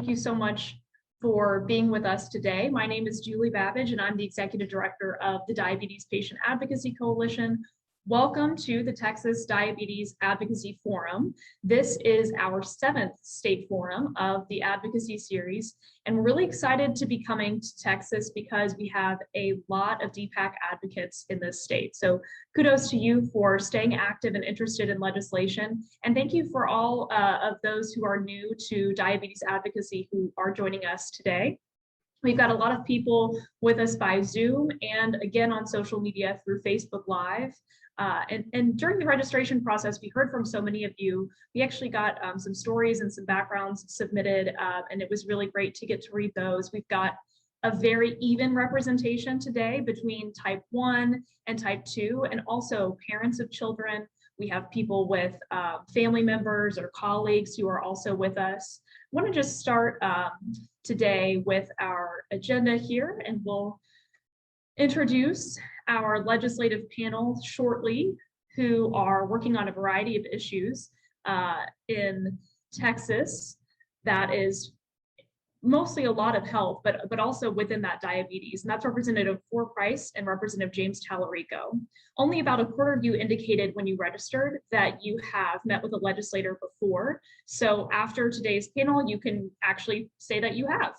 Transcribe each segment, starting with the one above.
Thank you so much for being with us today. My name is Julie Babbage, and I'm the Executive Director of the Diabetes Patient Advocacy Coalition. Welcome to the Texas Diabetes Advocacy Forum. This is our 7th state forum of the advocacy series, and we're really excited to be coming to Texas because we have a lot of DPAC advocates in this state. So kudos to you for staying active and interested in legislation. And thank you for all of those who are new to diabetes advocacy who are joining us today. We've got a lot of people with us by Zoom and again on social media through Facebook Live. And during the registration process, we heard from so many of you. We actually got some stories and some backgrounds submitted, and it was really great to get to read those. We've got a very even representation today between type 1 and type 2, and also parents of children. We have people with family members or colleagues who are also with us. I want to just start today with our agenda here, and we'll introduce our legislative panel shortly, who are working on a variety of issues in Texas. That is mostly a lot of health, but also within that diabetes. And that's Representative Price and Representative James Tallarico. Only about a quarter of you indicated when you registered that you have met with a legislator before. So after today's panel, you can actually say that you have.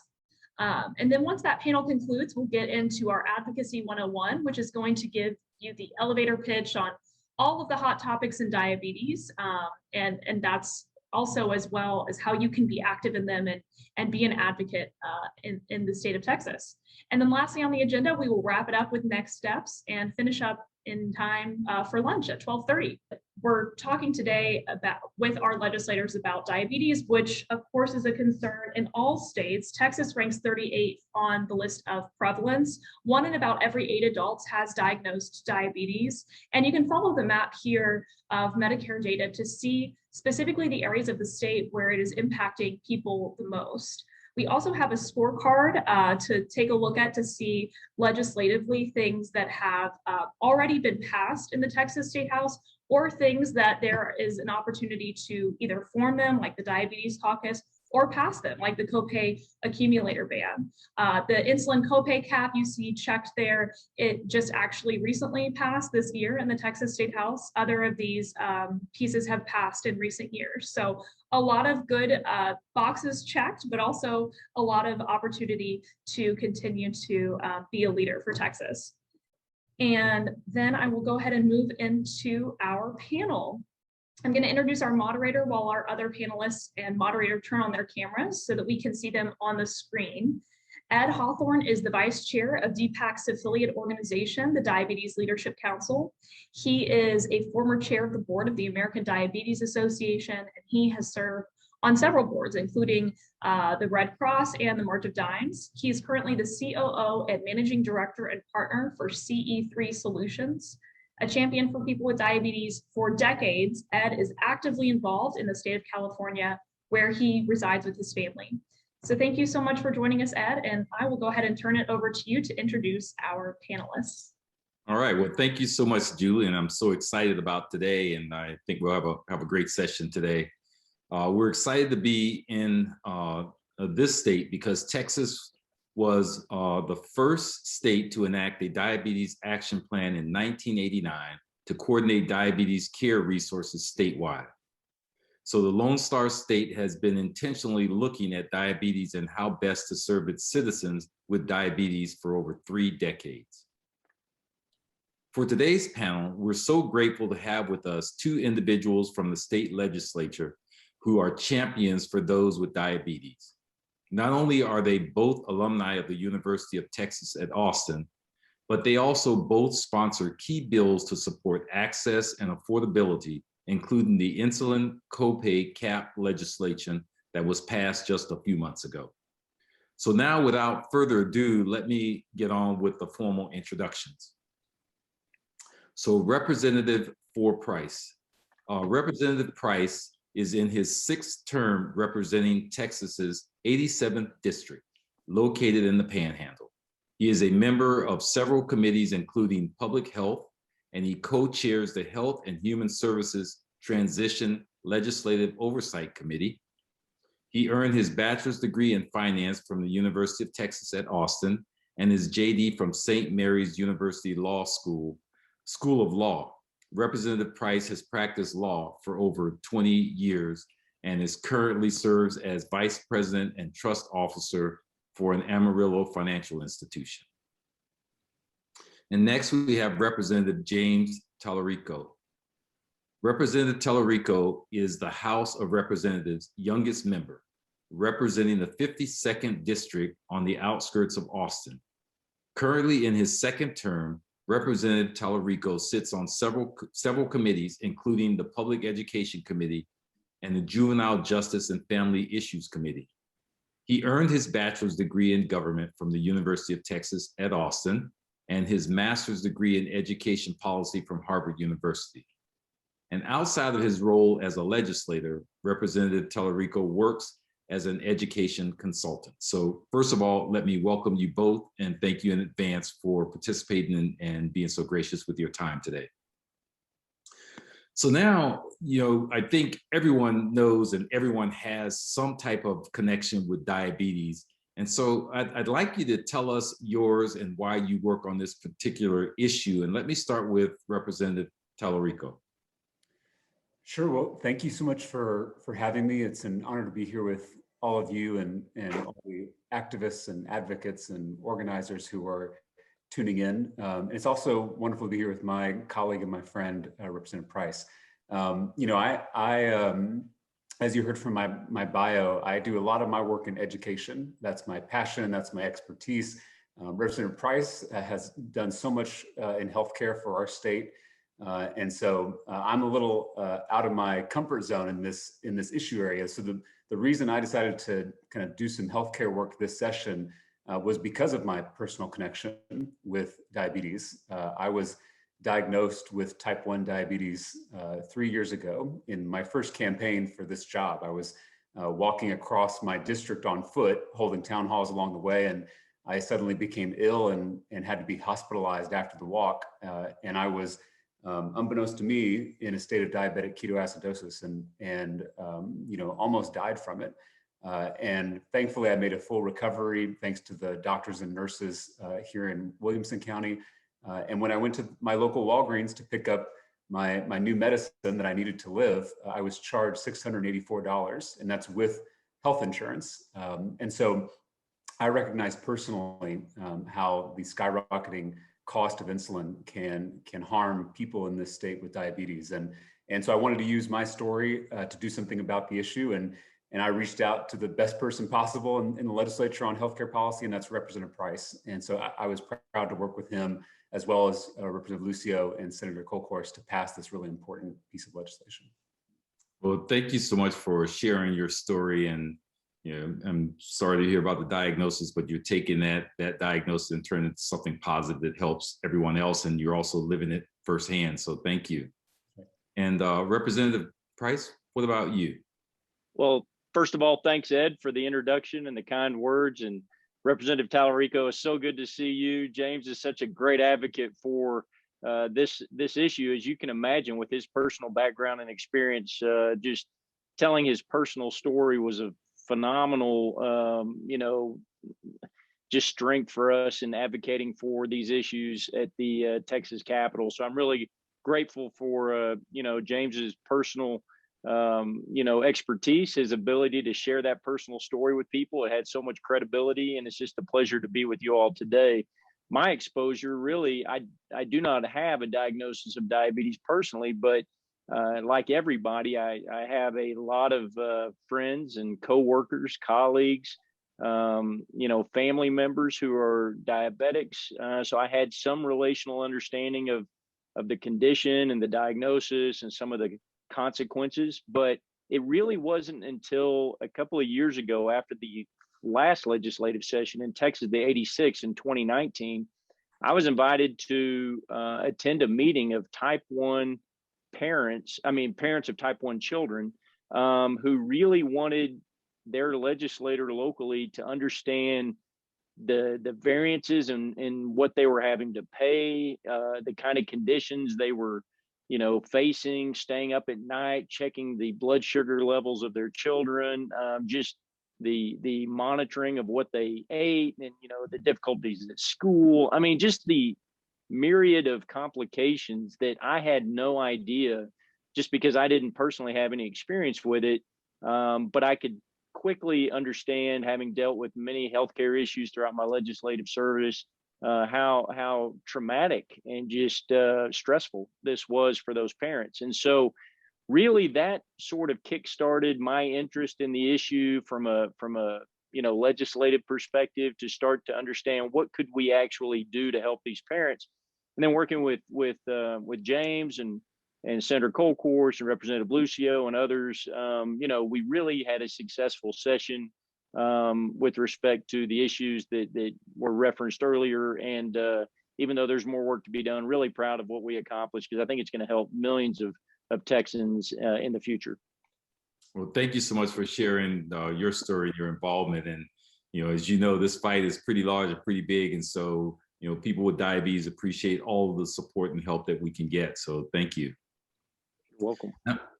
And then once that panel concludes, we'll get into our Advocacy 101, which is going to give you the elevator pitch on all of the hot topics in diabetes. And that's also as well as how you can be active in them and be an advocate in the state of Texas. And then lastly on the agenda, we will wrap it up with next steps and finish up in time for lunch at 12:30. We're talking today with our legislators about diabetes, which of course is a concern in all states. Texas ranks 38th on the list of prevalence. 1 in about every 8 adults has diagnosed diabetes. And you can follow the map here of Medicare data to see specifically the areas of the state where it is impacting people the most. We also have a scorecard to take a look at to see legislatively things that have already been passed in the Texas State House, or things that there is an opportunity to either form them, like the Diabetes Caucus, or pass them, like the copay accumulator ban. The insulin copay cap you see checked there, it just actually recently passed this year in the Texas State House. Other of these pieces have passed in recent years. So a lot of good boxes checked, but also a lot of opportunity to continue to be a leader for Texas. And then I will go ahead and move into our panel. I'm going to introduce our moderator while our other panelists and moderator turn on their cameras so that we can see them on the screen. Ed Hawthorne is the vice chair of DPAC's affiliate organization, the Diabetes Leadership Council. He is a former chair of the board of the American Diabetes Association, and he has served on several boards, including the Red Cross and the March of Dimes. He is currently the COO and managing director and partner for CE3 Solutions. A champion for people with diabetes for decades, Ed is actively involved in the state of California, where he resides with his family. So thank you so much for joining us, Ed, and I will go ahead and turn it over to you to introduce our panelists. All right, well, thank you so much, Julie, and I'm so excited about today, and I think we'll have a great session today. We're excited to be in this state because Texas was the first state to enact a diabetes action plan in 1989 to coordinate diabetes care resources statewide. So the Lone Star State has been intentionally looking at diabetes and how best to serve its citizens with diabetes for over 3 decades. For today's panel, we're so grateful to have with us 2 individuals from the state legislature who are champions for those with diabetes. Not only are they both alumni of the University of Texas at Austin, but they also both sponsor key bills to support access and affordability, including the insulin copay cap legislation that was passed just a few months ago. So now, without further ado, let me get on with the formal introductions. So Representative Price. Representative Price is in his 6th term representing Texas's 87th district, located in the Panhandle. He is a member of several committees, including Public Health, and he co-chairs the Health and Human Services Transition Legislative Oversight Committee. He earned his bachelor's degree in finance from the University of Texas at Austin and his JD from St. Mary's University Law School, School of Law. Representative Price has practiced law for over 20 years and is currently serves as Vice President and Trust Officer for an Amarillo financial institution. And next we have Representative James Tallarico. Representative Tallarico is the House of Representatives' youngest member, representing the 52nd District on the outskirts of Austin. Currently in his second term, Representative Tallarico sits on several committees, including the Public Education Committee and the Juvenile Justice and Family Issues Committee. He earned his bachelor's degree in government from the University of Texas at Austin and his master's degree in education policy from Harvard University. And outside of his role as a legislator, Representative Tallarico works as an education consultant. So first of all, let me welcome you both and thank you in advance for participating and being so gracious with your time today. So now, I think everyone knows and everyone has some type of connection with diabetes. And so I'd like you to tell us yours and why you work on this particular issue. And let me start with Representative Tallarico. Sure. Well, thank you so much for having me. It's an honor to be here with all of you and all the activists and advocates and organizers who are tuning in. And it's also wonderful to be here with my colleague and my friend, Representative Price. As you heard from my bio, I do a lot of my work in education. That's my passion, that's my expertise. Representative Price has done so much in healthcare for our state. And so I'm a little out of my comfort zone in this issue area. So the reason I decided to kind of do some healthcare work this session was because of my personal connection with diabetes. I was diagnosed with type 1 diabetes 3 years ago in my first campaign for this job. I was walking across my district on foot, holding town halls along the way, and I suddenly became ill and had to be hospitalized after the walk. And I was unbeknownst to me, in a state of diabetic ketoacidosis and almost died from it. And thankfully, I made a full recovery thanks to the doctors and nurses here in Williamson County. And when I went to my local Walgreens to pick up my new medicine that I needed to live, I was charged $684, and that's with health insurance. And so I recognize personally how the skyrocketing cost of insulin can harm people in this state with diabetes. And so I wanted to use my story to do something about the issue. And I reached out to the best person possible in the legislature on healthcare policy, and that's Representative Price. And so I was proud to work with him, as well as Representative Lucio and Senator Kolkhorst, to pass this really important piece of legislation. Well, thank you so much for sharing your story. And I'm sorry to hear about the diagnosis, but you're taking that diagnosis and turning it into something positive that helps everyone else, and you're also living it firsthand. So thank you. And Representative Price, what about you? Well, first of all, thanks, Ed, for the introduction and the kind words. And Representative Tallarico, it's so good to see you. James is such a great advocate for this issue, as you can imagine, with his personal background and experience. Just telling his personal story was a phenomenal, just strength for us in advocating for these issues at the Texas Capitol. So I'm really grateful for, James's personal, expertise, his ability to share that personal story with people. It had so much credibility, and it's just a pleasure to be with you all today. My exposure, really, I do not have a diagnosis of diabetes personally, but like everybody, I have a lot of friends and coworkers, colleagues, family members who are diabetics. So I had some relational understanding of the condition and the diagnosis and some of the consequences, but it really wasn't until a couple of years ago, after the last legislative session in Texas, the 86 in 2019, I was invited to attend a meeting of parents of type 1 children who really wanted their legislator locally to understand the variances in what they were having to pay, the kind of conditions they were facing, staying up at night, checking the blood sugar levels of their children, just the monitoring of what they ate, and the difficulties at school. I mean, just the myriad of complications that I had no idea, just because I didn't personally have any experience with it. But I could quickly understand, having dealt with many healthcare issues throughout my legislative service, how traumatic and just stressful this was for those parents. And so really that sort of kickstarted my interest in the issue from a legislative perspective, to start to understand what could we actually do to help these parents. And then working with James and Senator Colcourse and Representative Lucio and others, we really had a successful session with respect to the issues that were referenced earlier. And even though there's more work to be done, really proud of what we accomplished, because I think it's going to help millions of Texans in the future. Well, thank you so much for sharing your story, your involvement. And, as you know, this fight is pretty large and pretty big. And so, people with diabetes appreciate all of the support and help that we can get. So thank you. You're welcome.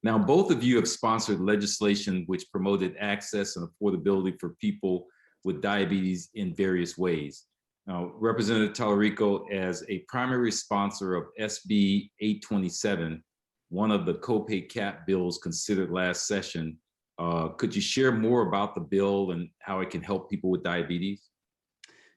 Now, both of you have sponsored legislation which promoted access and affordability for people with diabetes in various ways. Now, Representative Tallarico, as a primary sponsor of SB 827, one of the copay cap bills considered last session, could you share more about the bill and how it can help people with diabetes?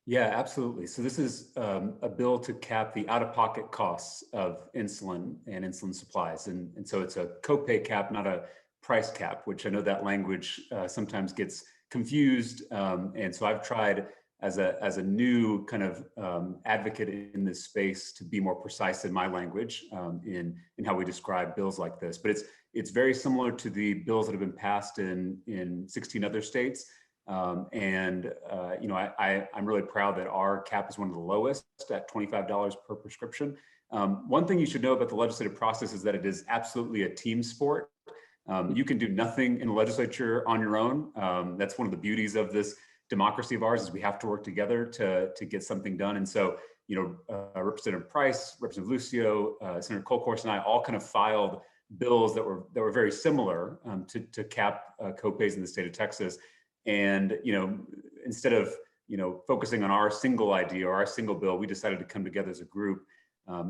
Yeah, absolutely. So this is a bill to cap the out-of-pocket costs of insulin and insulin supplies. And so it's a copay cap, not a price cap, which I know that language sometimes gets confused. And so I've tried as a new kind of advocate in this space to be more precise in my language in how we describe bills like this. But it's very similar to the bills that have been passed in 16 other states. I'm really proud that our cap is one of the lowest at $25 per prescription. One thing you should know about the legislative process is that it is absolutely a team sport. You can do nothing in the legislature on your own. That's one of the beauties of this democracy of ours, is we have to work together to get something done. And so, Representative Price, Representative Lucio, Senator Colcourse, and I all kind of filed bills that were very similar to cap copays in the state of Texas. And instead of focusing on our single idea or our single bill, we decided to come together as a group,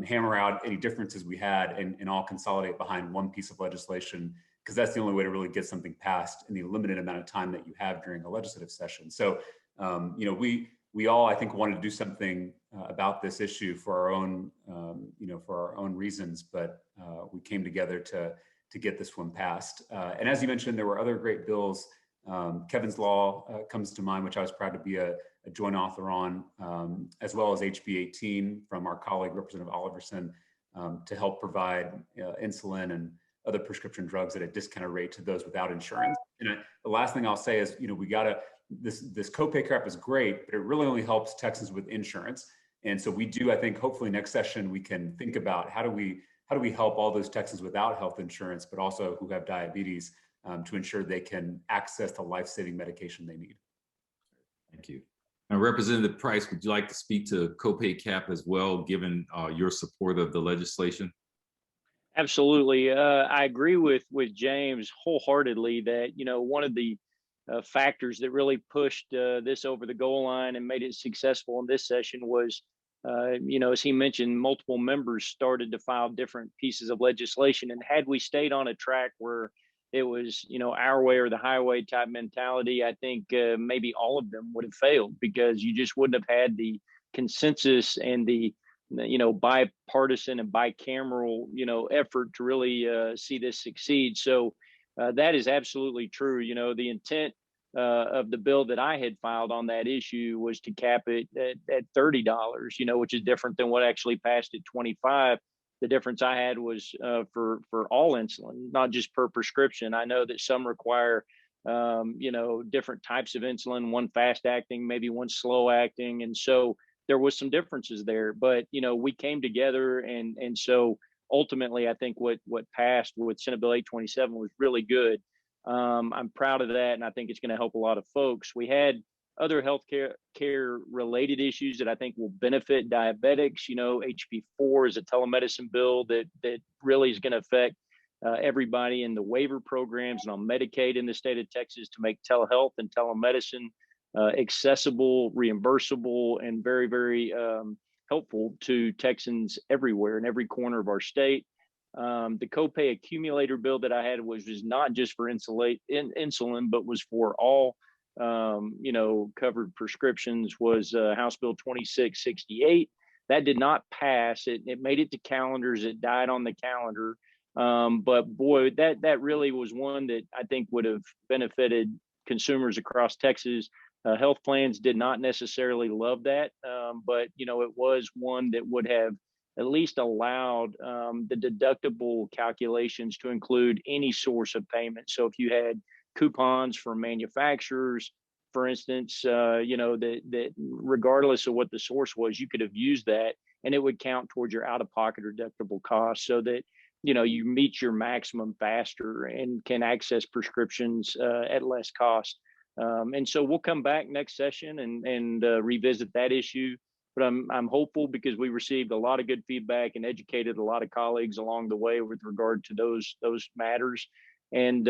hammer out any differences we had, and all consolidate behind one piece of legislation, because that's the only way to really get something passed in the limited amount of time that you have during a legislative session. So, we all, I think, wanted to do something about this issue for our own, for our own reasons, but we came together to get this one passed. And as you mentioned, there were other great bills. Kevin's Law comes to mind, which I was proud to be a joint author on, as well as HB 18 from our colleague, Representative Oliverson, to help provide insulin and other prescription drugs at a discounted rate to those without insurance. And the last thing I'll say is, we gotta, this copay cap is great, but it really only helps Texans with insurance. And so we do, I think, hopefully next session, we can think about how do we help all those Texans without health insurance, but also who have diabetes, to ensure they can access the life-saving medication they need. Thank you. Now, Representative Price, would you like to speak to copay cap as well, given your support of the legislation? Absolutely. I agree with James wholeheartedly that, one of the factors that really pushed this over the goal line and made it successful in this session was, as he mentioned, multiple members started to file different pieces of legislation. And had we stayed on a track where it was, our way or the highway type mentality, I think maybe all of them would have failed, because you just wouldn't have had the consensus and the bipartisan and bicameral effort to really see this succeed. So that is absolutely true. The intent of the bill that I had filed on that issue was to cap it at $30, which is different than what actually passed at 25. The difference I had was for all insulin, not just per prescription. I know that some require different types of insulin, one fast acting, maybe one slow acting, and so there was some differences there, but we came together, and so ultimately I think what passed with Senate Bill 827 was really good. I'm proud of that, and I think it's going to help a lot of folks. We had other care related issues that I think will benefit diabetics. You know, HB4 is a telemedicine bill that really is going to affect everybody in the waiver programs and on Medicaid in the state of Texas to make telehealth and telemedicine accessible, reimbursable, and very, very helpful to Texans everywhere in every corner of our state. The copay accumulator bill that I had was not just for insulin, but was for all covered prescriptions, was House Bill 2668. That did not pass. It made it to calendars. It died on the calendar. But boy, that really was one that I think would have benefited consumers across Texas. Health plans did not necessarily love that, but it was one that would have at least allowed the deductible calculations to include any source of payment. So if you had coupons from manufacturers, for instance, that regardless of what the source was, you could have used that and it would count towards your out-of-pocket deductible costs, so that you meet your maximum faster and can access prescriptions at less cost. And so we'll come back next session and revisit that issue. But I'm hopeful because we received a lot of good feedback and educated a lot of colleagues along the way with regard to those matters. And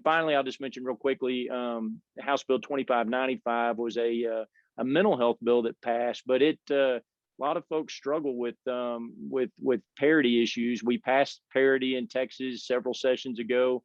finally, I'll just mention real quickly, House Bill 2595 was a mental health bill that passed, but a lot of folks struggle with parity issues. We passed parity in Texas several sessions ago,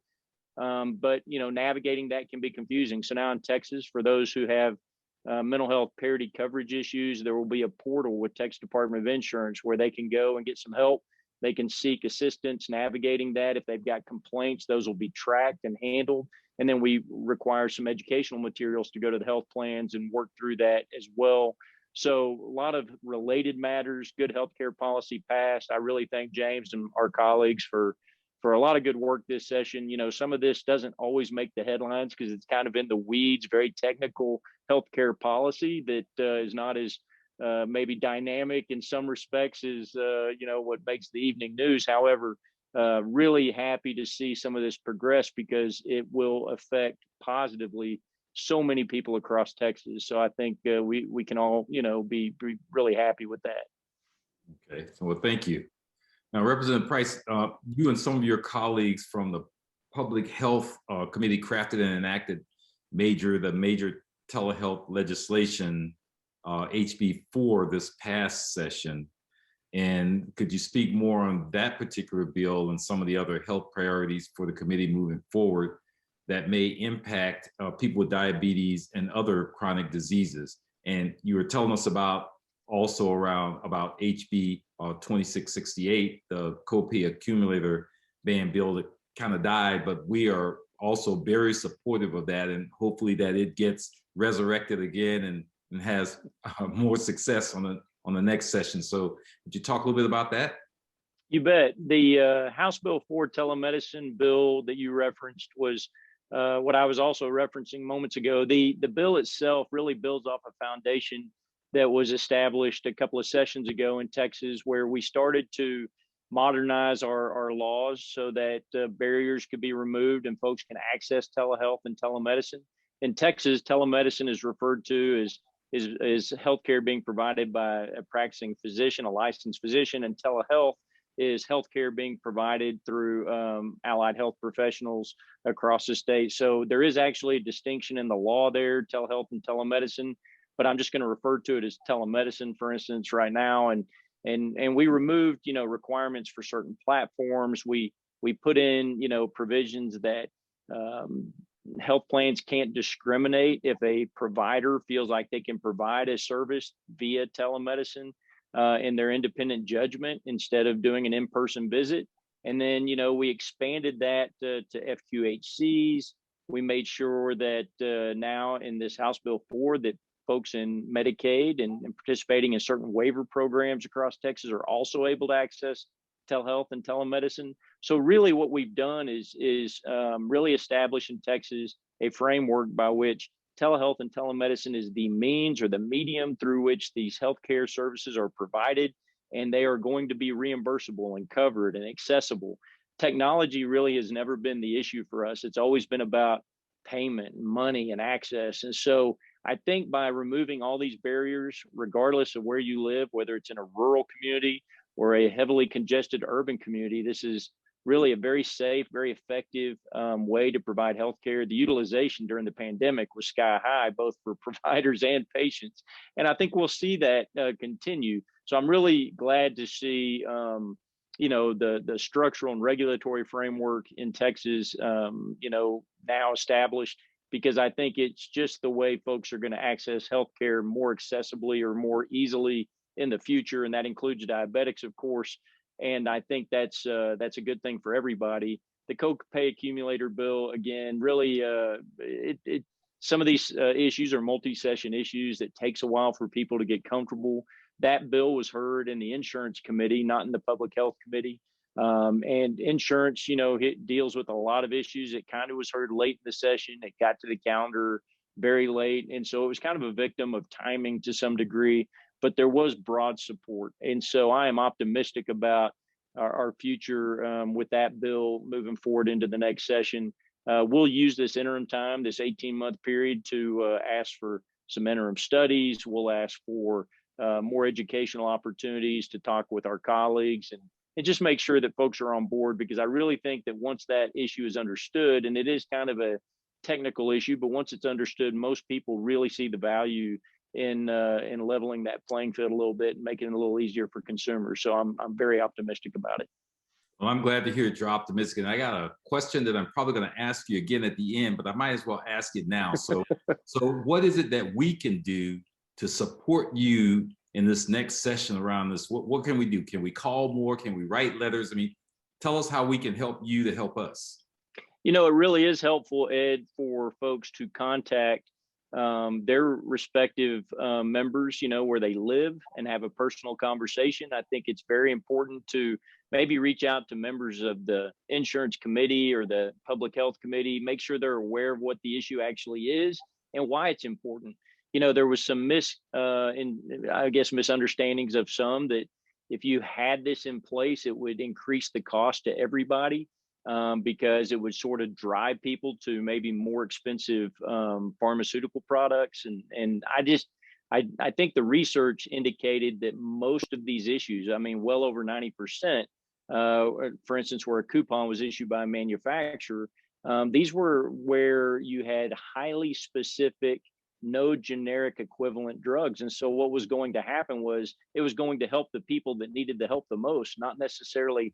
but navigating that can be confusing. So now in Texas, for those who have mental health parity coverage issues, there will be a portal with Texas Department of Insurance where they can go and get some help. They can seek assistance navigating that. If they've got complaints, those will be tracked and handled. And then we require some educational materials to go to the health plans and work through that as well. So a lot of related matters, good healthcare policy passed. I really thank James and our colleagues for a lot of good work this session. Some of this doesn't always make the headlines because it's kind of in the weeds, very technical healthcare policy that is not as maybe dynamic in some respects as what makes the evening news. However, really happy to see some of this progress because it will affect positively so many people across Texas. So I think we can all be really happy with that. Okay, so well, thank you. Now, Representative Price, you and some of your colleagues from the Public Health Committee crafted and enacted the major telehealth legislation, HB4, this past session. And could you speak more on that particular bill and some of the other health priorities for the committee moving forward that may impact people with diabetes and other chronic diseases? And you were telling us about HB 2668, the copay accumulator ban bill that kind of died, but we are also very supportive of that, and hopefully that it gets resurrected again and has more success on the next session. So would you talk a little bit about that? You bet. The House Bill 4 telemedicine bill that you referenced was what I was also referencing moments ago. The bill itself really builds off a foundation that was established a couple of sessions ago in Texas, where we started to modernize our laws so that barriers could be removed and folks can access telehealth and telemedicine. In Texas, telemedicine is referred to as healthcare being provided by a practicing physician, a licensed physician, and telehealth is healthcare being provided through allied health professionals across the state. So there is actually a distinction in the law there, telehealth and telemedicine, but I'm just going to refer to it as telemedicine, for instance, right now. And we removed, requirements for certain platforms. We put in, provisions that health plans can't discriminate if a provider feels like they can provide a service via telemedicine in their independent judgment instead of doing an in-person visit. And then, we expanded that to FQHCs. We made sure that now in this House Bill 4 that folks in Medicaid and participating in certain waiver programs across Texas are also able to access telehealth and telemedicine. So really what we've done is really establish in Texas a framework by which telehealth and telemedicine is the means or the medium through which these healthcare services are provided, and they are going to be reimbursable and covered and accessible. Technology really has never been the issue for us. It's always been about payment, money, and access. And so I think by removing all these barriers, regardless of where you live, whether it's in a rural community or a heavily congested urban community, this is really a very safe, very effective way to provide healthcare. The utilization during the pandemic was sky high, both for providers and patients. And I think we'll see that continue. So I'm really glad to see, the structural and regulatory framework in Texas, now established, because I think it's just the way folks are going to access healthcare more accessibly or more easily in the future. And that includes diabetics, of course. And I think that's a good thing for everybody. The co-pay accumulator bill, again, really, some of these issues are multi-session issues that takes a while for people to get comfortable. That bill was heard in the insurance committee, not in the public health committee. And insurance, it deals with a lot of issues. It kind of was heard late in the session. It got to the calendar very late. And so it was kind of a victim of timing to some degree, but there was broad support. And so I am optimistic about our future with that bill moving forward into the next session. We'll use this interim time, this 18-month period, to ask for some interim studies. We'll ask for more educational opportunities to talk with our colleagues and just make sure that folks are on board, because I really think that once that issue is understood, and it is kind of a technical issue, but once it's understood, most people really see the value in leveling that playing field a little bit and making it a little easier for consumers. So I'm very optimistic about it. Well, I'm glad to hear you're optimistic. And I got a question that I'm probably going to ask you again at the end, but I might as well ask it now. So what is it that we can do to support you in this next session around this? What can we do? Can we call more? Can we write letters? I mean, tell us how we can help you to help us. It really is helpful, Ed, for folks to contact their respective members, where they live, and have a personal conversation. I think it's very important to maybe reach out to members of the insurance committee or the public health committee, make sure they're aware of what the issue actually is and why it's important. There was some misunderstandings of some, that if you had this in place, it would increase the cost to everybody, because it would sort of drive people to maybe more expensive pharmaceutical products. And I think the research indicated that most of these issues, well over 90%, for instance, where a coupon was issued by a manufacturer, these were where you had highly specific, no generic equivalent drugs. And so what was going to happen was it was going to help the people that needed the help the most, not necessarily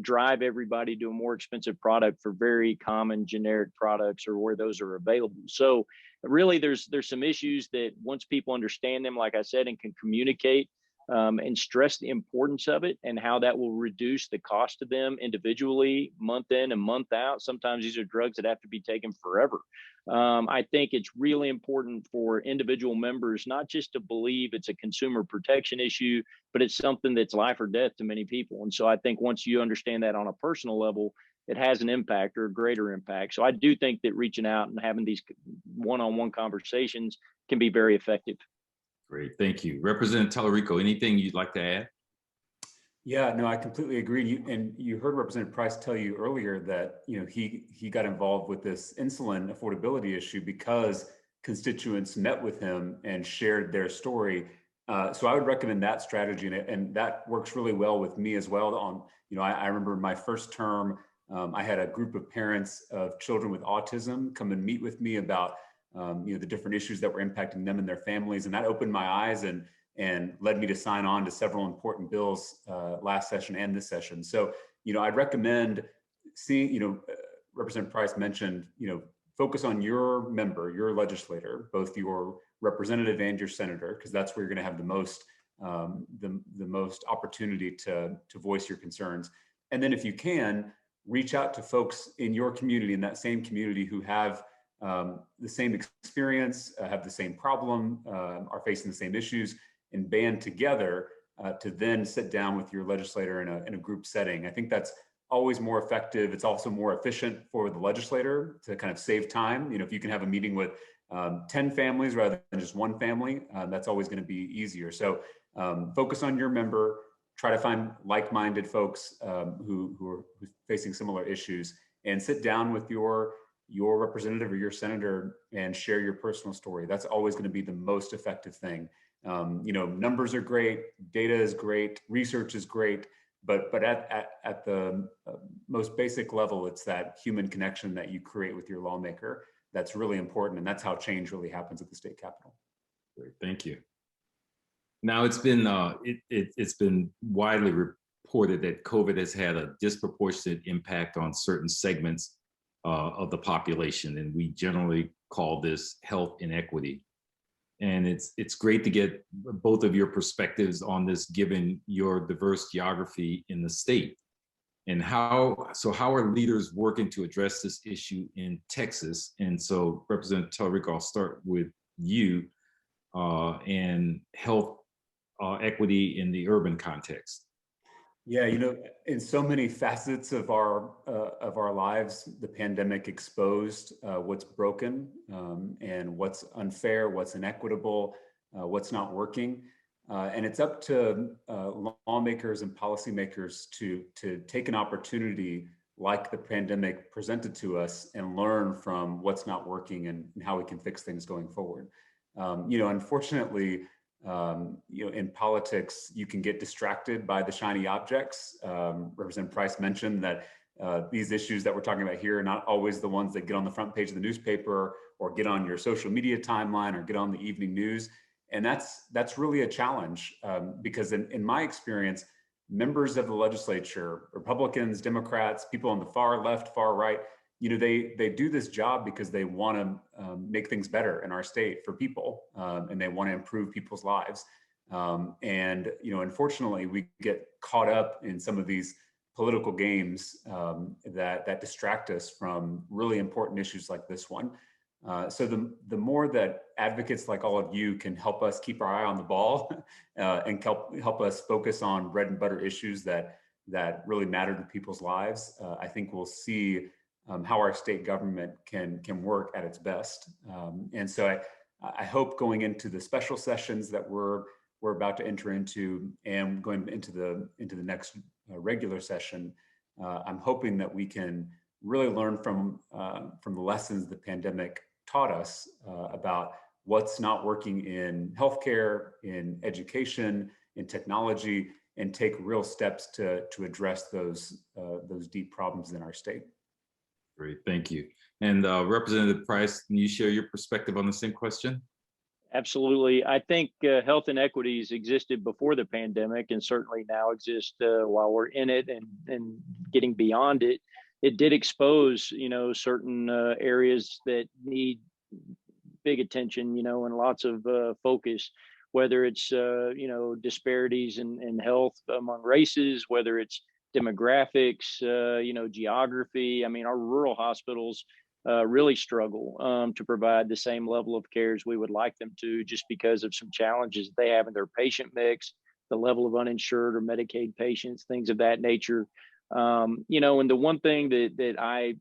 drive everybody to a more expensive product for very common generic products or where those are available. So really there's some issues that once people understand them, like I said, and can communicate and stress the importance of it and how that will reduce the cost to them individually, month in and month out. Sometimes these are drugs that have to be taken forever. I think it's really important for individual members not just to believe it's a consumer protection issue, but it's something that's life or death to many people. And so I think once you understand that on a personal level, it has an impact or a greater impact. So I do think that reaching out and having these one-on-one conversations can be very effective. Great, thank you. Representative Tallarico, anything you'd like to add? Yeah, no, I completely agree. You heard Representative Price tell you earlier that he got involved with this insulin affordability issue because constituents met with him and shared their story. So I would recommend that strategy, and that works really well with me as well. I remember my first term, I had a group of parents of children with autism come and meet with me about the different issues that were impacting them and their families, and that opened my eyes and led me to sign on to several important bills last session and this session. So, I'd recommend seeing, Representative Price mentioned, focus on your member, your legislator, both your representative and your senator, because that's where you're going to have the most opportunity to voice your concerns. And then if you can, reach out to folks in your community, in that same community, who have the same experience, have the same problem, are facing the same issues, and band together to then sit down with your legislator in a group setting. I think that's always more effective. It's also more efficient for the legislator to kind of save time. If you can have a meeting with 10 families rather than just one family, that's always going to be easier. So focus on your member, try to find like-minded folks who are facing similar issues, and sit down with your your representative or your senator and share your personal story. That's always going to be the most effective thing. Numbers are great, data is great, research is great, but at the most basic level, it's that human connection that you create with your lawmaker that's really important, and that's how change really happens at the state capitol. Great, thank you. Now it's been widely reported that COVID has had a disproportionate impact on certain segments of the population, and we generally call this health inequity. And it's great to get both of your perspectives on this, given your diverse geography in the state. And how are leaders working to address this issue in Texas? And so, Representative Tallarico, I'll start with you, and health equity in the urban context. Yeah, in so many facets of our lives, the pandemic exposed what's broken, and what's unfair, what's inequitable, what's not working. And it's up to lawmakers and policymakers to take an opportunity like the pandemic presented to us and learn from what's not working and how we can fix things going forward. Unfortunately, in politics, you can get distracted by the shiny objects. Representative Price mentioned that these issues that we're talking about here are not always the ones that get on the front page of the newspaper or get on your social media timeline or get on the evening news. And that's really a challenge, because in my experience, members of the legislature, Republicans, Democrats, people on the far left, far right, they do this job because they want to make things better in our state for people, and they want to improve people's lives. Unfortunately, we get caught up in some of these political games that distract us from really important issues like this one. So the more that advocates like all of you can help us keep our eye on the ball and help us focus on bread and butter issues that really matter to people's lives, I think we'll see how our state government can work at its best. And so I hope going into the special sessions that we're about to enter into and going into the next regular session, I'm hoping that we can really learn from the lessons the pandemic taught us about what's not working in healthcare, in education, in technology, and take real steps to address those deep problems in our state. Great, thank you. And Representative Price, can you share your perspective on the same question? Absolutely. I think health inequities existed before the pandemic and certainly now exist while we're in it and getting beyond it. It did expose, certain areas that need big attention, and lots of focus, whether it's, disparities in health among races, whether it's demographics, geography. I mean, our rural hospitals really struggle to provide the same level of care as we would like them to, just because of some challenges they have in their patient mix, the level of uninsured or Medicaid patients, things of that nature. And the one thing that I,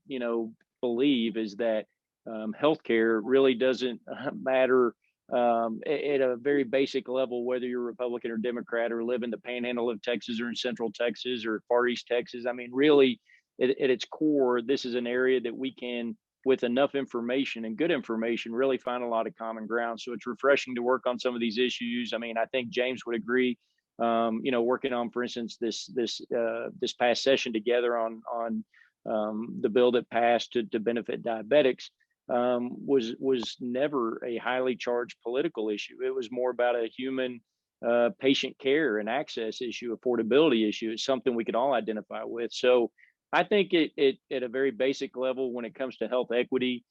believe is that healthcare really doesn't matter at a very basic level, whether you're Republican or Democrat or live in the panhandle of Texas or in Central Texas or Far East Texas. I mean, really, at its core, this is an area that we can, with enough information and good information, really find a lot of common ground. So it's refreshing to work on some of these issues. I mean, I think James would agree. Working on, for instance, this past session together on the bill that passed to benefit diabetics was never a highly charged political issue. It was more about a human patient care and access issue, affordability issue. It's something we could all identify with. So I think it at a very basic level, when it comes to health equity,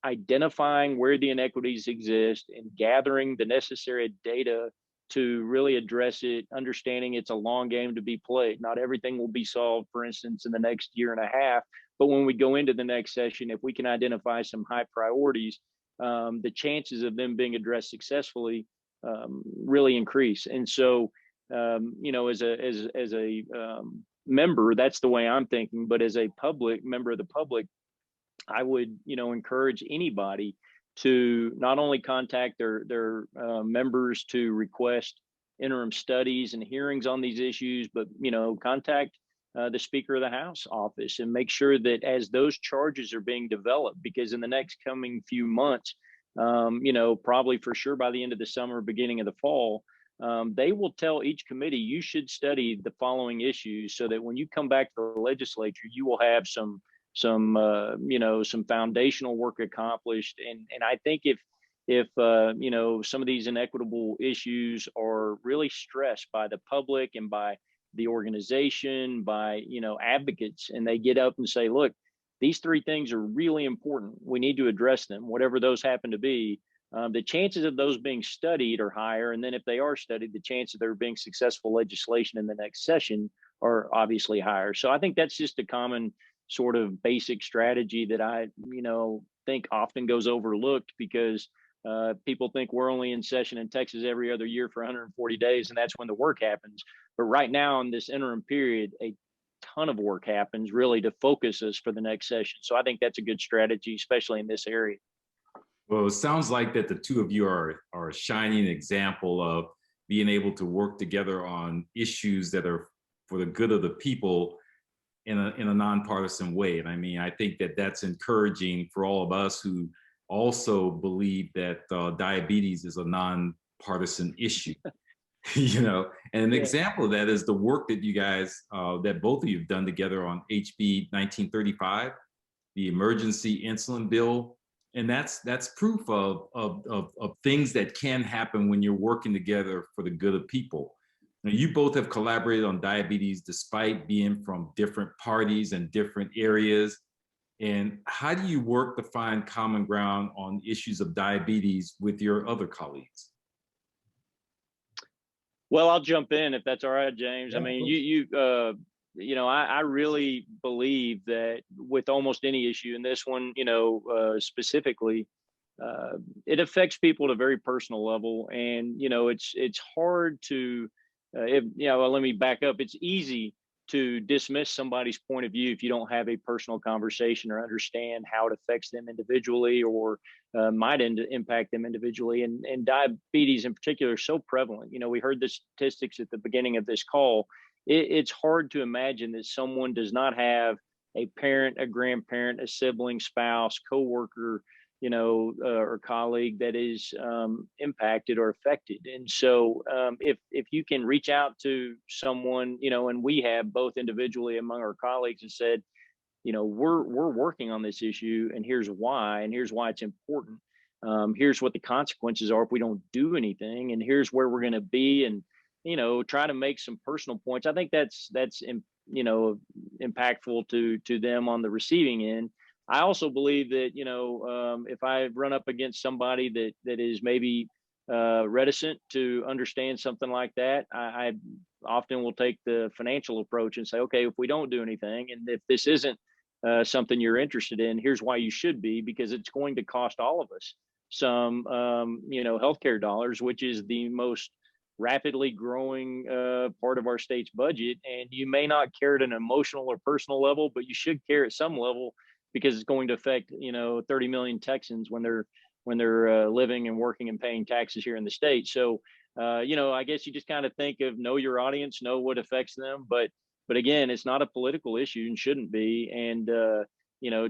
identifying where the inequities exist and gathering the necessary data to really address it, understanding it's a long game to be played. Not everything will be solved, for instance, in the next year and a half. But when we go into the next session, if we can identify some high priorities, the chances of them being addressed successfully really increase. And so, as a member, that's the way I'm thinking. But as a member of the public, I would, encourage anybody to not only contact their members to request interim studies and hearings on these issues, but contact the Speaker of the House office and make sure that as those charges are being developed, because in the next coming few months, probably for sure by the end of the summer, beginning of the fall, they will tell each committee, you should study the following issues so that when you come back to the legislature, you will have some foundational work accomplished. And I think if some of these inequitable issues are really stressed by the public and by the organization, by advocates, and they get up and say, look, these three things are really important, we need to address them, whatever those happen to be, the chances of those being studied are higher. And then if they are studied, the chance of there being successful legislation in the next session are obviously higher. So I think that's just a common sort of basic strategy that I think often goes overlooked, because people think we're only in session in Texas every other year for 140 days, and that's when the work happens. But right now in this interim period, a ton of work happens really to focus us for the next session. So I think that's a good strategy, especially in this area. Well, it sounds like that the two of you are a shining example of being able to work together on issues that are for the good of the people in a nonpartisan way. And I mean, I think that that's encouraging for all of us who also believe that diabetes is a nonpartisan issue. And an example of that is the work that you guys, that both of you have done together on HB 1935, the emergency insulin bill. And that's proof of things that can happen when you're working together for the good of people. Now, you both have collaborated on diabetes despite being from different parties and different areas. And how do you work to find common ground on issues of diabetes with your other colleagues? Well, I'll jump in if that's all right, James. Yeah, I mean, I really believe that with almost any issue, and this one, specifically, it affects people at a very personal level. And, it's hard to, let me back up. It's easy to dismiss somebody's point of view if you don't have a personal conversation or understand how it affects them individually or might impact them individually. And diabetes in particular is so prevalent. We heard the statistics at the beginning of this call. It's hard to imagine that someone does not have a parent, a grandparent, a sibling, spouse, coworker, or colleague that is impacted or affected. And so if you can reach out to someone, and we have both individually among our colleagues and said, we're working on this issue, and here's why it's important. Here's what the consequences are if we don't do anything, and here's where we're going to be, and try to make some personal points. I think that's impactful to them on the receiving end. I also believe that, if I run up against somebody that is maybe reticent to understand something like that, I often will take the financial approach and say, okay, if we don't do anything, and if this isn't something you're interested in, here's why you should be, because it's going to cost all of us some, healthcare dollars, which is the most rapidly growing part of our state's budget. And you may not care at an emotional or personal level, but you should care at some level, because it's going to affect 30 million Texans when they're living and working and paying taxes here in the state. So I guess you just kind of think of know your audience, know what affects them, but again, it's not a political issue and shouldn't be. And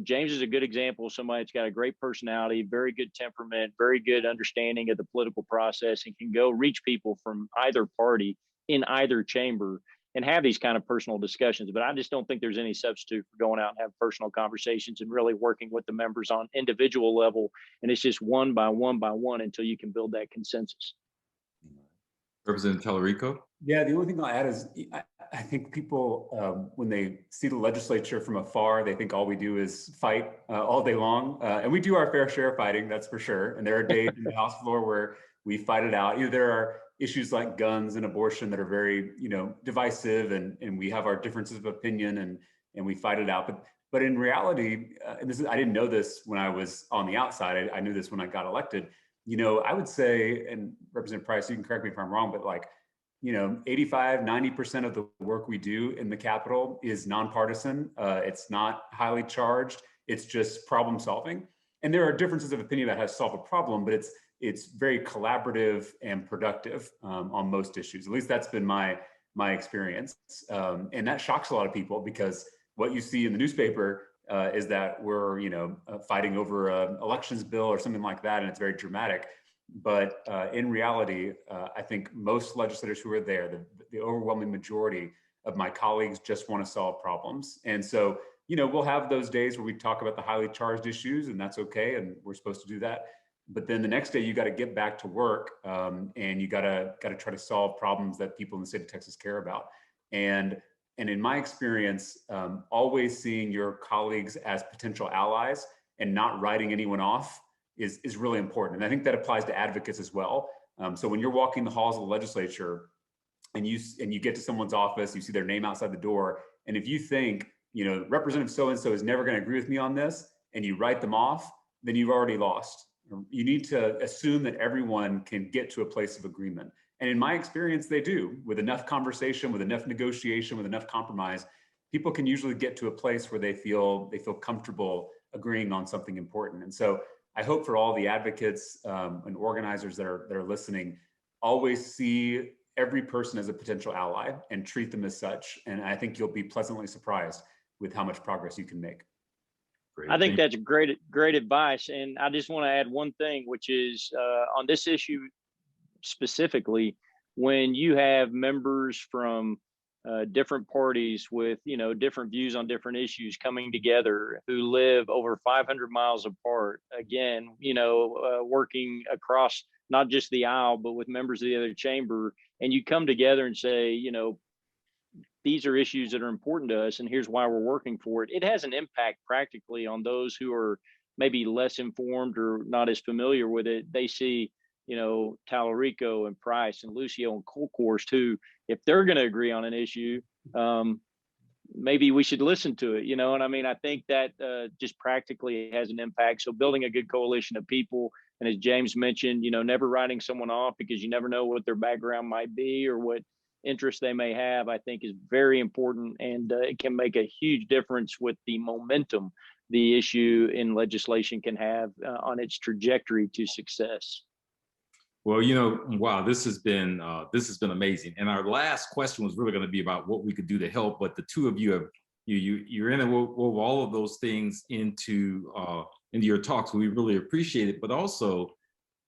James is a good example of somebody that's got a great personality, very good temperament, very good understanding of the political process, and can go reach people from either party in either chamber and have these kind of personal discussions. But I just don't think there's any substitute for going out and have personal conversations and really working with the members on individual level. And it's just one by one until you can build that consensus. Representative Tallarico? Yeah, the only thing I'll add is I think people, when they see the legislature from afar, they think all we do is fight all day long. And we do our fair share of fighting, that's for sure. And there are days in the House floor where we fight it out. There are issues like guns and abortion that are very, divisive, and we have our differences of opinion and we fight it out. But in reality, and I didn't know this when I was on the outside. I knew this when I got elected. I would say, and Representative Price, you can correct me if I'm wrong, but 85, 90% of the work we do in the Capitol is nonpartisan. It's not highly charged. It's just problem solving. And there are differences of opinion about how to solve a problem, but it's very collaborative and productive on most issues. At least that's been my my experience. And that shocks a lot of people, because what you see in the newspaper is that we're, fighting over an elections bill or something like that, and it's very dramatic. But in reality, I think most legislators who are there, the overwhelming majority of my colleagues, just want to solve problems. And so, we'll have those days where we talk about the highly charged issues, and that's okay, and we're supposed to do that. But then the next day, you got to get back to work, and you got to try to solve problems that people in the state of Texas care about. And in my experience, always seeing your colleagues as potential allies and not writing anyone off is really important. And I think that applies to advocates as well. So when you're walking the halls of the legislature and you get to someone's office, you see their name outside the door, and if you think, Representative so-and-so is never going to agree with me on this, and you write them off, then you've already lost. You need to assume that everyone can get to a place of agreement. And in my experience, they do. With enough conversation, with enough negotiation, with enough compromise, people can usually get to a place where they feel comfortable agreeing on something important. And so I hope for all the advocates and organizers that are listening, always see every person as a potential ally and treat them as such. And I think you'll be pleasantly surprised with how much progress you can make. I think that's great advice. And I just want to add one thing, which is on this issue specifically, when you have members from different parties with, different views on different issues coming together, who live over 500 miles apart, again, working across not just the aisle, but with members of the other chamber, and you come together and say, these are issues that are important to us, and here's why we're working for it. It has an impact practically on those who are maybe less informed or not as familiar with it. They see, Tallarico and Price and Lucio and Colcourse too. If they're going to agree on an issue, maybe we should listen to it, And I think that just practically has an impact. So building a good coalition of people, and as James mentioned, never writing someone off, because you never know what their background might be or what interest they may have, I think is very important, and it can make a huge difference with the momentum the issue in legislation can have on its trajectory to success. Well, wow, this has been amazing. And our last question was really going to be about what we could do to help, but the two of you have you're in wove all of those things into your talks. We really appreciate it, but also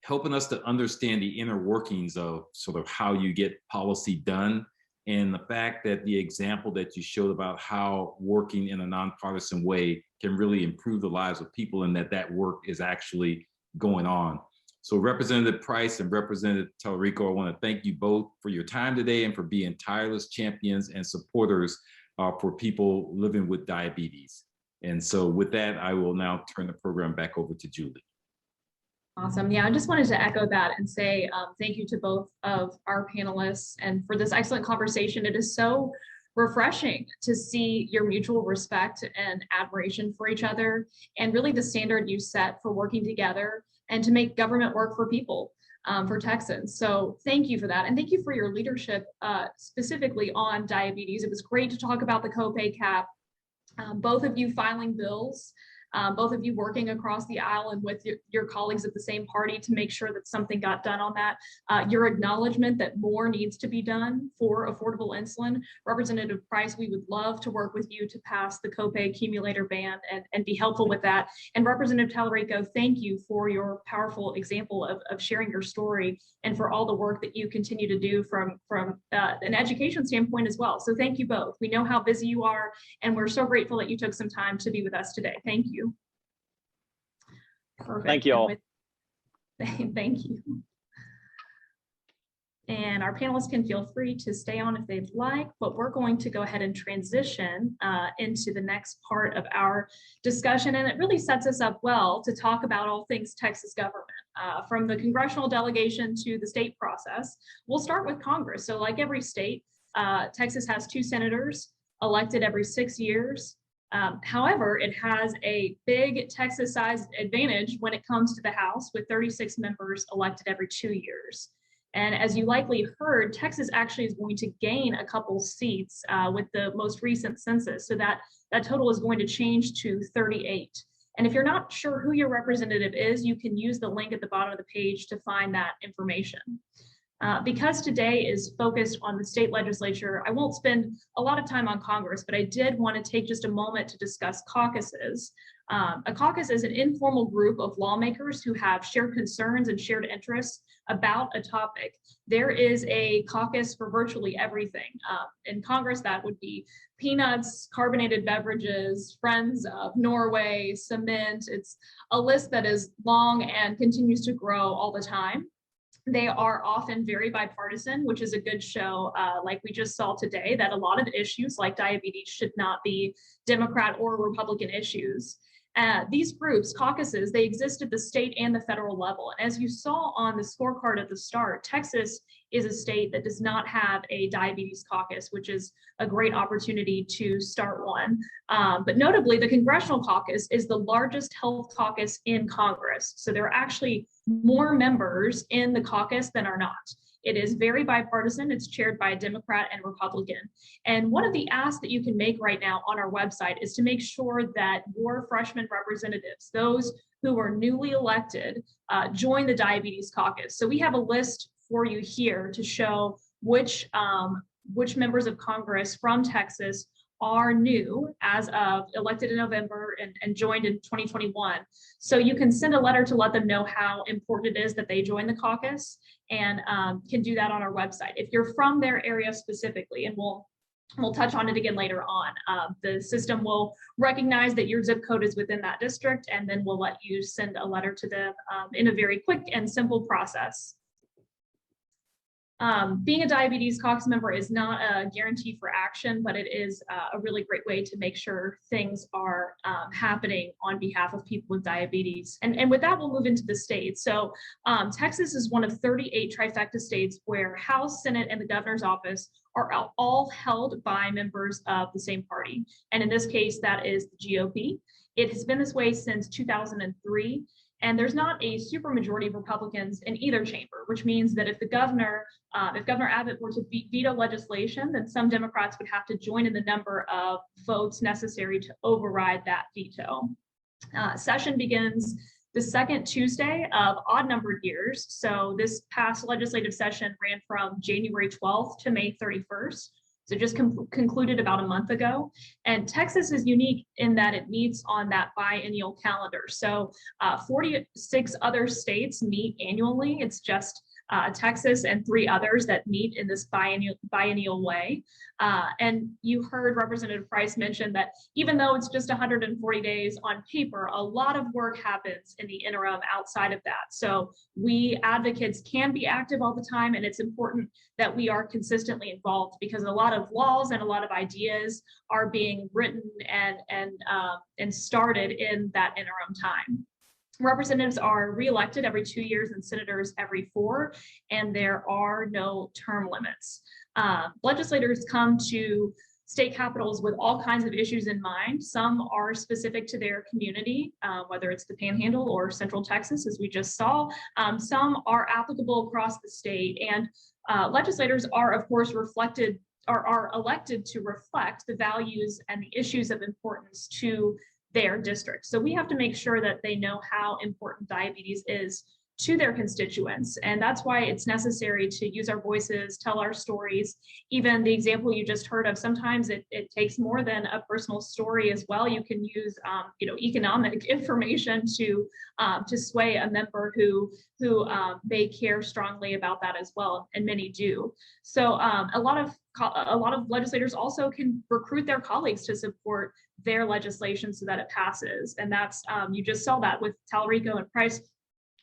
helping us to understand the inner workings of sort of how you get policy done, and the fact that the example that you showed about how working in a nonpartisan way can really improve the lives of people, and that work is actually going on. So Representative Price and Representative Tallarico, I want to thank you both for your time today and for being tireless champions and supporters for people living with diabetes. And so with that, I will now turn the program back over to Julie. Awesome. Yeah, I just wanted to echo that and say thank you to both of our panelists and for this excellent conversation. It is so refreshing to see your mutual respect and admiration for each other, and really the standard you set for working together and to make government work for people, for Texans. So thank you for that. And thank you for your leadership specifically on diabetes. It was great to talk about the copay cap, both of you filing bills, both of you working across the aisle and with your colleagues at the same party to make sure that something got done on that. Your acknowledgement that more needs to be done for affordable insulin. Representative Price, we would love to work with you to pass the copay accumulator ban and be helpful with that. And Representative Tallarico, thank you for your powerful example of sharing your story and for all the work that you continue to do from an education standpoint as well. So thank you both. We know how busy you are, and we're so grateful that you took some time to be with us today. Thank you. Perfect. Thank you all. Thank you. And our panelists can feel free to stay on if they'd like, but we're going to go ahead and transition into the next part of our discussion. And it really sets us up well to talk about all things Texas government, from the congressional delegation to the state process. We'll start with Congress. So like every state, Texas has 2 senators elected every 6 years. However, it has a big Texas-sized advantage when it comes to the House, with 36 members elected every 2 years. And as you likely heard, Texas actually is going to gain a couple seats with the most recent census. So that total is going to change to 38. And if you're not sure who your representative is, you can use the link at the bottom of the page to find that information. Because today is focused on the state legislature, I won't spend a lot of time on Congress, but I did want to take just a moment to discuss caucuses. A caucus is an informal group of lawmakers who have shared concerns and shared interests about a topic. There is a caucus for virtually everything. In Congress, that would be peanuts, carbonated beverages, Friends of Norway, cement. It's a list that is long and continues to grow all the time. They are often very bipartisan, which is a good show, like we just saw today, that a lot of issues like diabetes should not be Democrat or Republican issues. These groups, caucuses, they exist at the state and the federal level. And as you saw on the scorecard at the start, Texas is a state that does not have a diabetes caucus, which is a great opportunity to start one. But notably, the Congressional Caucus is the largest health caucus in Congress. So there are actually more members in the caucus than are not. It is very bipartisan. It's chaired by a Democrat and Republican. And one of the asks that you can make right now on our website is to make sure that your freshman representatives, those who are newly elected, join the diabetes caucus. So we have a list for you here to show which members of Congress from Texas are new as of elected in November and joined in 2021. So you can send a letter to let them know how important it is that they join the caucus, and can do that on our website. If you're from their area specifically, and we'll touch on it again later on, the system will recognize that your zip code is within that district, and then we'll let you send a letter to them in a very quick and simple process. Being a diabetes caucus member is not a guarantee for action, but it is a really great way to make sure things are happening on behalf of people with diabetes. And with that, we'll move into the states. So Texas is one of 38 trifecta states where House, Senate, and the governor's office are all held by members of the same party. And in this case, that is the GOP. It has been this way since 2003. And there's not a supermajority of Republicans in either chamber, which means that if Governor Abbott were to veto legislation, then some Democrats would have to join in the number of votes necessary to override that veto. Session begins the second Tuesday of odd-numbered years. So this past legislative session ran from January 12th to May 31st. So just concluded about a month ago. And Texas is unique in that it meets on that biennial calendar. So 46 other states meet annually. It's just Texas and 3 others that meet in this biennial way. And you heard Representative Price mention that even though it's just 140 days on paper, a lot of work happens in the interim outside of that. So we advocates can be active all the time, and it's important that we are consistently involved because a lot of laws and a lot of ideas are being written and started in that interim time. Representatives are reelected every 2 years and senators every 4, and there are no term limits. Legislators come to state capitals with all kinds of issues in mind. Some are specific to their community, whether it's the Panhandle or Central Texas, as we just saw. Some are applicable across the state, and legislators are, of course, are elected to reflect the values and the issues of importance to their district. So we have to make sure that they know how important diabetes is to their constituents. And that's why it's necessary to use our voices, tell our stories. Even the example you just heard of, sometimes it takes more than a personal story as well. You can use economic information to sway a member who they care strongly about that as well, and many do. So a lot of legislators also can recruit their colleagues to support their legislation so that it passes. And that's you just saw that with Talarico and Price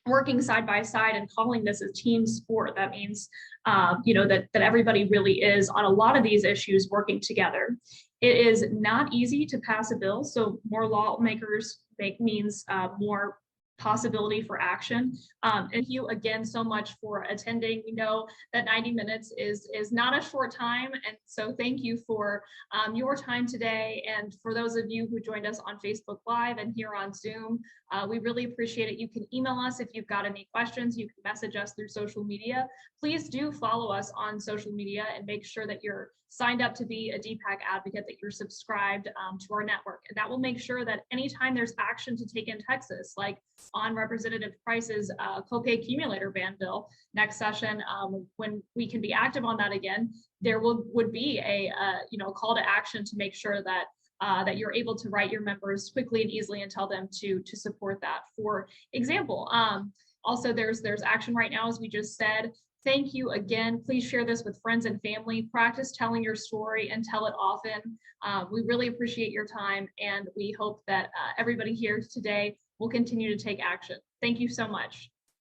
working side by side and calling this a team sport. That means that everybody really is on a lot of these issues working together. It is not easy to pass a bill, so more lawmakers means more possibility for action. Thank you again so much for attending. We know that 90 minutes is not a short time, and so thank you for your time today. And for those of you who joined us on Facebook Live and here on Zoom, we really appreciate it. You can email us if you've got any questions. You can message us through social media. Please do follow us on social media and make sure that you're signed up to be a DPAC advocate, that you're subscribed to our network. And that will make sure that anytime there's action to take in Texas, like on Representative Price's copay accumulator ban bill next session, when we can be active on that again, there would be a call to action to make sure that that you're able to write your members quickly and easily and tell them to support that. For example, also there's action right now, as we just said. Thank you again. Please share this with friends and family. Practice telling your story and tell it often. We really appreciate your time, and we hope that everybody here today will continue to take action. Thank you so much.